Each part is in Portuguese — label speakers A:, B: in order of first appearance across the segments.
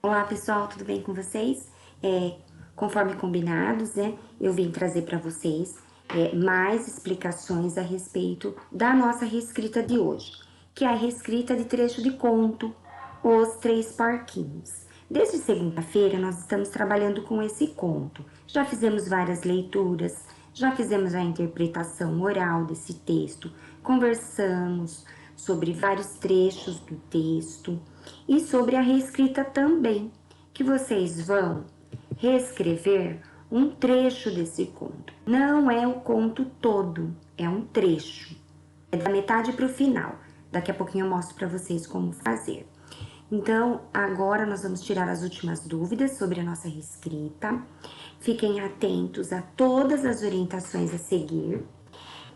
A: Olá pessoal, tudo bem com vocês? Conforme combinados, né, eu vim trazer para vocês mais explicações a respeito da nossa reescrita de hoje, que é a reescrita de trecho de conto, Os Três Porquinhos. Desde segunda-feira nós estamos trabalhando com esse conto. Já fizemos várias leituras, já fizemos a interpretação oral desse texto, conversamos sobre vários trechos do texto e sobre a reescrita também, que vocês vão reescrever um trecho desse conto. Não é o conto todo, é um trecho. É da metade para o final. Daqui a pouquinho eu mostro para vocês como fazer. Então, agora nós vamos tirar as últimas dúvidas sobre a nossa reescrita. Fiquem atentos a todas as orientações a seguir.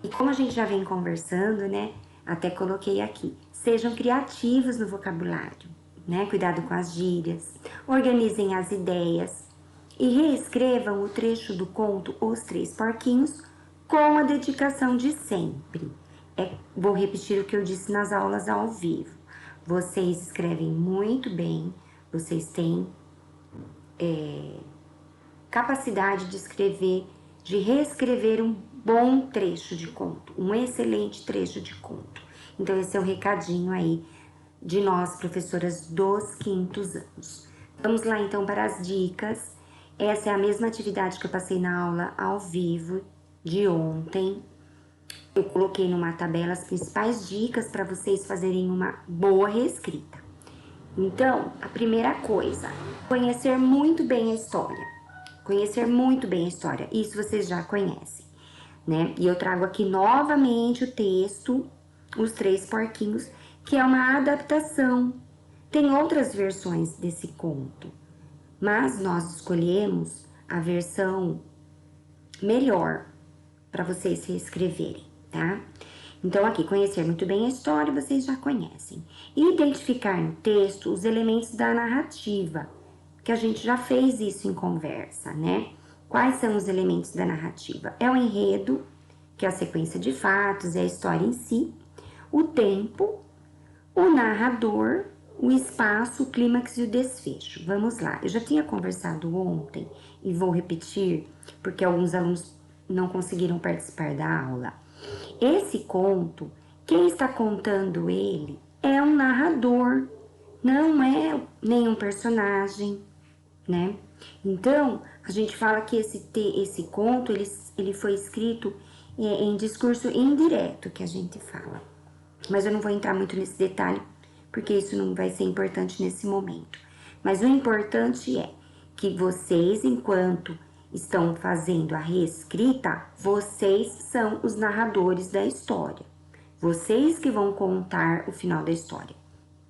A: E como a gente já vem conversando, né? Até coloquei aqui. Sejam criativos no vocabulário, né? Cuidado com as gírias. Organizem as ideias. E reescrevam o trecho do conto Os Três Porquinhos com a dedicação de sempre. Vou repetir o que eu disse nas aulas ao vivo. Vocês escrevem muito bem, vocês têm capacidade de escrever, de reescrever um bom trecho de conto, um excelente trecho de conto. Então, esse é o recadinho aí de nós, professoras dos quintos anos. Vamos lá, então, para as dicas. Essa é a mesma atividade que eu passei na aula ao vivo de ontem. Eu coloquei numa tabela as principais dicas para vocês fazerem uma boa reescrita. Então, a primeira coisa, conhecer muito bem a história. Conhecer muito bem a história, isso vocês já conhecem, né? E eu trago aqui novamente o texto, Os Três Porquinhos, que é uma adaptação. Tem outras versões desse conto, mas nós escolhemos a versão melhor para vocês reescreverem, tá? Então, aqui, conhecer muito bem a história, vocês já conhecem. E identificar no texto os elementos da narrativa, que a gente já fez isso em conversa, né? Quais são os elementos da narrativa? É o enredo, que é a sequência de fatos, é a história em si, o tempo, o narrador, o espaço, o clímax e o desfecho. Vamos lá, eu já tinha conversado ontem e vou repetir, porque alguns alunos não conseguiram participar da aula. Esse conto, quem está contando ele é um narrador, não é nenhum personagem, né? Então, a gente fala que esse conto, ele foi escrito em discurso indireto, que a gente fala. Mas eu não vou entrar muito nesse detalhe, porque isso não vai ser importante nesse momento. Mas o importante é que vocês, enquanto estão fazendo a reescrita, vocês são os narradores da história. Vocês que vão contar o final da história,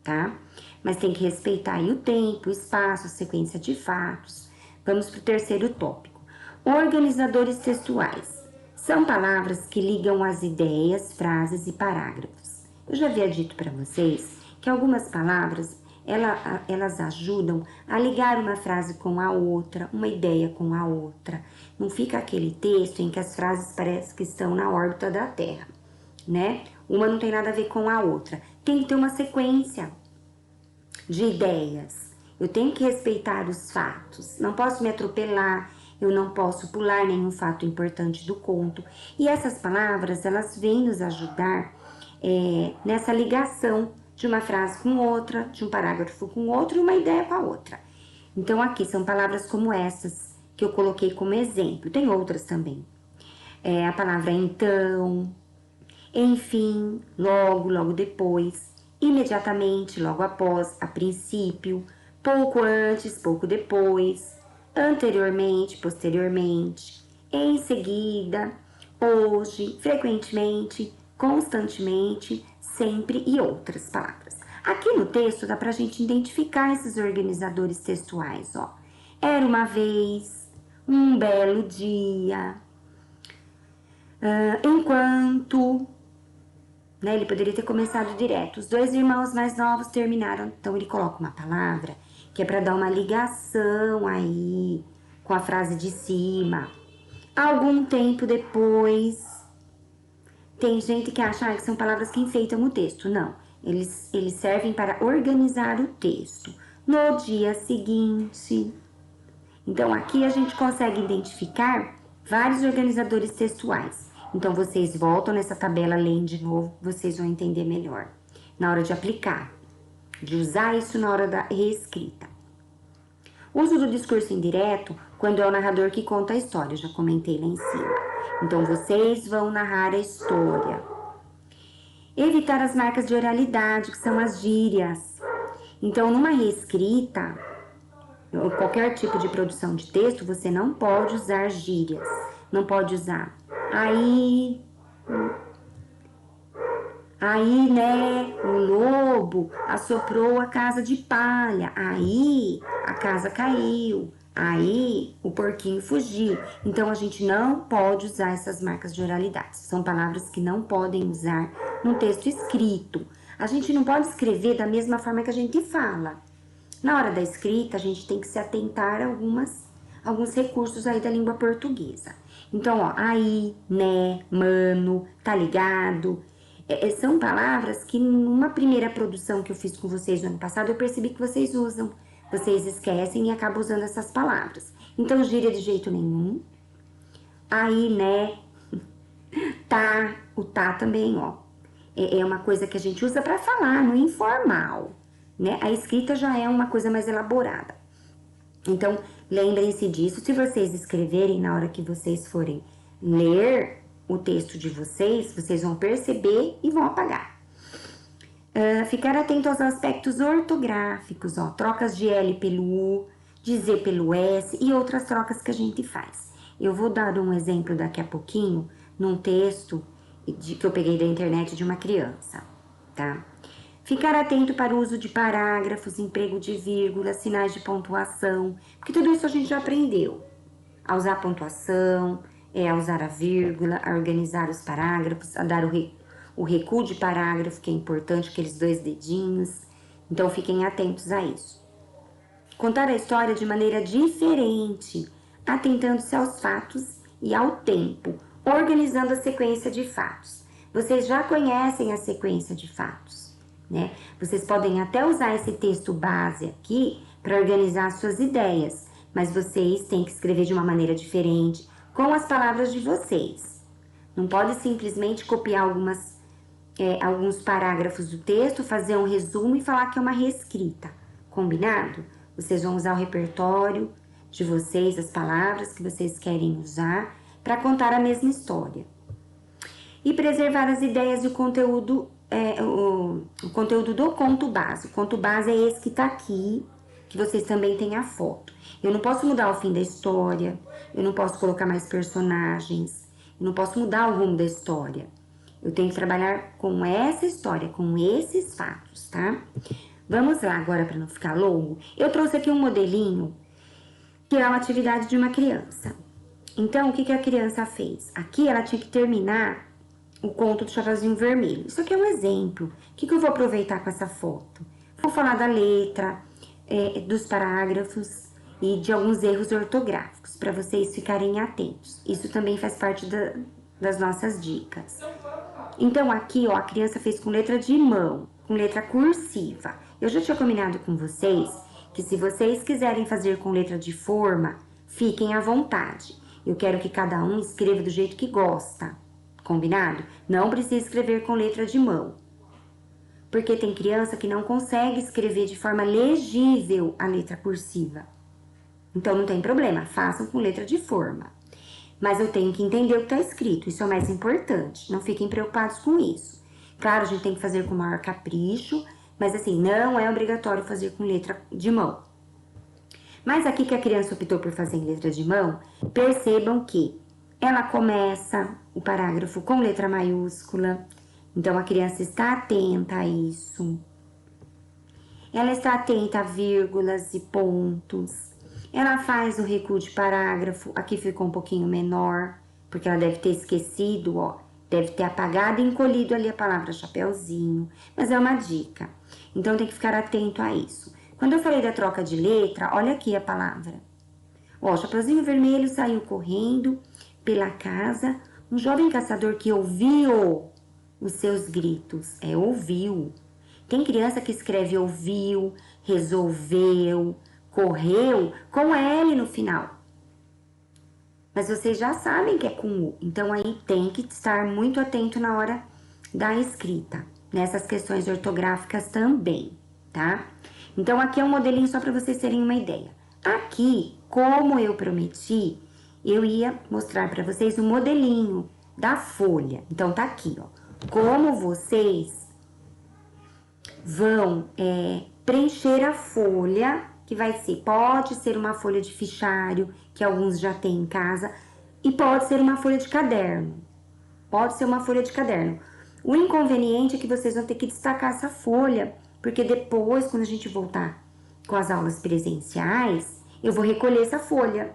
A: tá? Mas tem que respeitar aí o tempo, o espaço, a sequência de fatos. Vamos para o terceiro tópico. Organizadores textuais. São palavras que ligam as ideias, frases e parágrafos. Eu já havia dito para vocês que algumas palavras, elas ajudam a ligar uma frase com a outra, uma ideia com a outra. Não fica aquele texto em que as frases parecem que estão na órbita da Terra, né? Uma não tem nada a ver com a outra. Tem que ter uma sequência de ideias. Eu tenho que respeitar os fatos. Não posso me atropelar, eu não posso pular nenhum fato importante do conto. E essas palavras, elas vêm nos ajudar nessa ligação de uma frase com outra, de um parágrafo com outro e uma ideia com a outra. Então, aqui são palavras como essas que eu coloquei como exemplo. Tem outras também. A palavra então, enfim, logo, logo depois, imediatamente, logo após, a princípio, pouco antes, pouco depois, anteriormente, posteriormente, em seguida, hoje, frequentemente, constantemente, sempre e outras palavras. Aqui no texto dá pra gente identificar esses organizadores textuais, ó. Era uma vez, um belo dia, enquanto, né? Ele poderia ter começado direto. Os dois irmãos mais novos terminaram. Então, ele coloca uma palavra que é para dar uma ligação aí com a frase de cima. Algum tempo depois. Tem gente que acha que são palavras que enfeitam o texto. Não, eles servem para organizar o texto. no dia seguinte. Então, aqui a gente consegue identificar vários organizadores textuais. Então, vocês voltam nessa tabela, leem de novo, vocês vão entender melhor na hora de aplicar, de usar isso na hora da reescrita. Uso do discurso indireto quando é o narrador que conta a história, já comentei lá em cima. Então, vocês vão narrar a história. Evitar as marcas de oralidade, que são as gírias. Então, numa reescrita, ou qualquer tipo de produção de texto, você não pode usar gírias. Não pode usar aí, né, o lobo assoprou a casa de palha. Aí, a casa caiu. Aí, o porquinho fugiu. Então, a gente não pode usar essas marcas de oralidade. São palavras que não podem usar no texto escrito. A gente não pode escrever da mesma forma que a gente fala. Na hora da escrita, a gente tem que se atentar a alguns recursos aí da língua portuguesa. Então, ó, aí, né, mano, tá ligado? São palavras que numa primeira produção que eu fiz com vocês no ano passado, eu percebi que vocês usam. Vocês esquecem e acabam usando essas palavras. Então, gíria de jeito nenhum. Aí, né, tá, o tá também, ó. É uma coisa que a gente usa para falar, no informal, né? A escrita já é uma coisa mais elaborada. Então, lembrem-se disso. Se vocês escreverem na hora que vocês forem ler o texto de vocês, vocês vão perceber e vão apagar. Ficar atento aos aspectos ortográficos, ó, trocas de L pelo U, de Z pelo S e outras trocas que a gente faz. Eu vou dar um exemplo daqui a pouquinho, num texto que eu peguei da internet de uma criança, tá? Ficar atento para o uso de parágrafos, emprego de vírgula, sinais de pontuação, porque tudo isso a gente já aprendeu. A usar a pontuação, a usar a vírgula, a organizar os parágrafos, a dar o recuo de parágrafo, que é importante, aqueles 2 dedinhos. Então, fiquem atentos a isso. Contar a história de maneira diferente, atentando-se aos fatos e ao tempo, organizando a sequência de fatos. Vocês já conhecem a sequência de fatos, né? Vocês podem até usar esse texto base aqui para organizar suas ideias, mas vocês têm que escrever de uma maneira diferente, com as palavras de vocês. Não pode simplesmente copiar alguns parágrafos do texto, fazer um resumo e falar que é uma reescrita. Combinado? Vocês vão usar o repertório de vocês, as palavras que vocês querem usar para contar a mesma história. E preservar as ideias e o conteúdo, o conteúdo do conto base. O conto base é esse que está aqui, que vocês também têm a foto. Eu não posso mudar o fim da história, eu não posso colocar mais personagens, eu não posso mudar o rumo da história. Eu tenho que trabalhar com essa história, com esses fatos, tá? Vamos lá agora, para não ficar longo. Eu trouxe aqui um modelinho que é uma atividade de uma criança. Então, o que a criança fez? Aqui ela tinha que terminar o conto do Chapeuzinho Vermelho. Isso aqui é um exemplo. O que eu vou aproveitar com essa foto? Vou falar da letra, dos parágrafos e de alguns erros ortográficos, para vocês ficarem atentos. Isso também faz parte das nossas dicas. Então, aqui, ó, a criança fez com letra de mão, com letra cursiva. Eu já tinha combinado com vocês que se vocês quiserem fazer com letra de forma, fiquem à vontade. Eu quero que cada um escreva do jeito que gosta, combinado? Não precisa escrever com letra de mão, porque tem criança que não consegue escrever de forma legível a letra cursiva. Então, não tem problema, façam com letra de forma. Mas eu tenho que entender o que está escrito, isso é o mais importante, não fiquem preocupados com isso. Claro, a gente tem que fazer com maior capricho, mas assim, não é obrigatório fazer com letra de mão. Mas aqui que a criança optou por fazer em letra de mão, percebam que ela começa o parágrafo com letra maiúscula, então a criança está atenta a isso. Ela está atenta a vírgulas e pontos. Ela faz o recuo de parágrafo, aqui ficou um pouquinho menor, porque ela deve ter esquecido, ó, deve ter apagado e encolhido ali a palavra chapeuzinho, mas é uma dica. Então tem que ficar atento a isso. Quando eu falei da troca de letra, olha aqui a palavra. Ó, Chapeuzinho Vermelho saiu correndo pela casa, um jovem caçador que ouviu os seus gritos. Ouviu. Tem criança que escreve ouviu, resolveu, correu, com L no final. Mas vocês já sabem que é com U, então aí tem que estar muito atento na hora da escrita, nessas questões ortográficas também, tá? Então aqui é um modelinho só para vocês terem uma ideia. Aqui, como eu prometi, eu ia mostrar para vocês o modelinho da folha. Então tá aqui, ó. Como vocês vão preencher a folha, que vai ser, pode ser uma folha de fichário, que alguns já têm em casa, e pode ser uma folha de caderno. Pode ser uma folha de caderno. O inconveniente é que vocês vão ter que destacar essa folha, porque depois, quando a gente voltar com as aulas presenciais, eu vou recolher essa folha.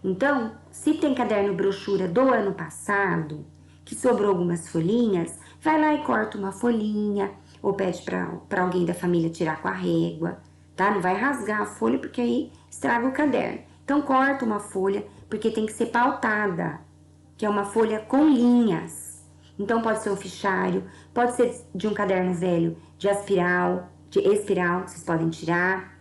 A: Então, se tem caderno brochura do ano passado, que sobrou algumas folhinhas, vai lá e corta uma folhinha, ou pede para alguém da família tirar com a régua, tá? Não vai rasgar a folha, porque aí estraga o caderno. Então, corta uma folha, porque tem que ser pautada, que é uma folha com linhas. Então, pode ser um fichário, pode ser de um caderno velho de espiral, vocês podem tirar.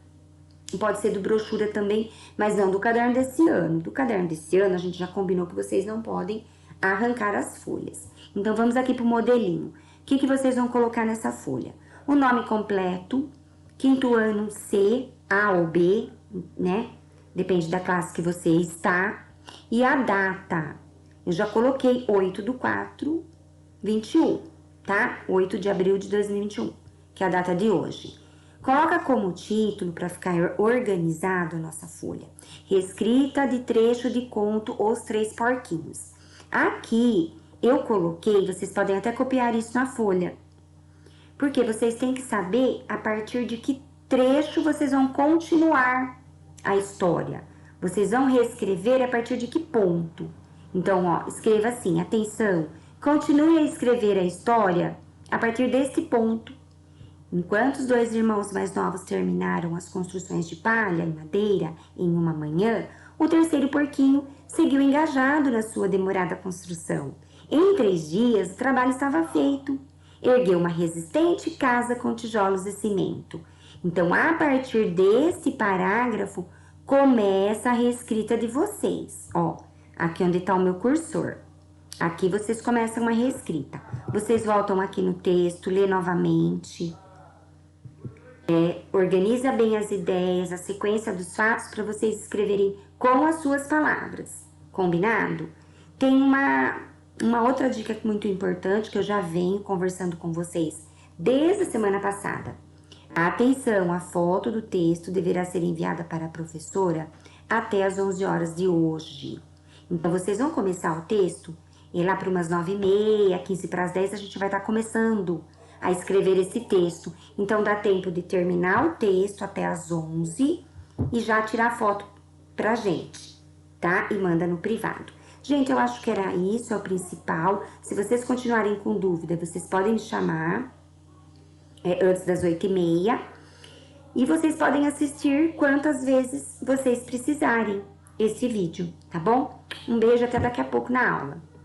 A: Pode ser do brochura também, mas não do caderno desse ano. Do caderno desse ano, a gente já combinou que vocês não podem arrancar as folhas. Então, vamos aqui pro modelinho. O que vocês vão colocar nessa folha? O nome completo, quinto ano C, A ou B, né? Depende da classe que você está. E a data. Eu já coloquei 8/4/21, tá? 8 de abril de 2021, que é a data de hoje. Coloca como título, para ficar organizado a nossa folha, reescrita de trecho de conto Os Três Porquinhos. Aqui eu coloquei, vocês podem até copiar isso na folha, porque vocês têm que saber a partir de que trecho vocês vão continuar a história. Vocês vão reescrever a partir de que ponto. Então, ó, escreva assim, atenção, continue a escrever a história a partir desse ponto. Enquanto os dois irmãos mais novos terminaram as construções de palha e madeira em uma manhã, o terceiro porquinho seguiu engajado na sua demorada construção. Em 3 dias, o trabalho estava feito. Ergueu uma resistente casa com tijolos e cimento. Então, a partir desse parágrafo, começa a reescrita de vocês. Ó, aqui onde está o meu cursor. Aqui vocês começam a reescrita. Vocês voltam aqui no texto, lê novamente. Organiza bem as ideias, a sequência dos fatos para vocês escreverem com as suas palavras. Combinado? Tem uma outra dica muito importante que eu já venho conversando com vocês desde a semana passada. Atenção, a foto do texto deverá ser enviada para a professora até as 11 horas de hoje. Então, vocês vão começar o texto e lá para umas 9h30, 15 para as 10, a gente vai estar começando a escrever esse texto. Então, dá tempo de terminar o texto até as 11 e já tirar a foto pra gente, tá? E manda no privado. Gente, eu acho que era isso, é o principal. Se vocês continuarem com dúvida, vocês podem me chamar antes das 8h30. E vocês podem assistir quantas vezes vocês precisarem esse vídeo, tá bom? Um beijo, até daqui a pouco na aula.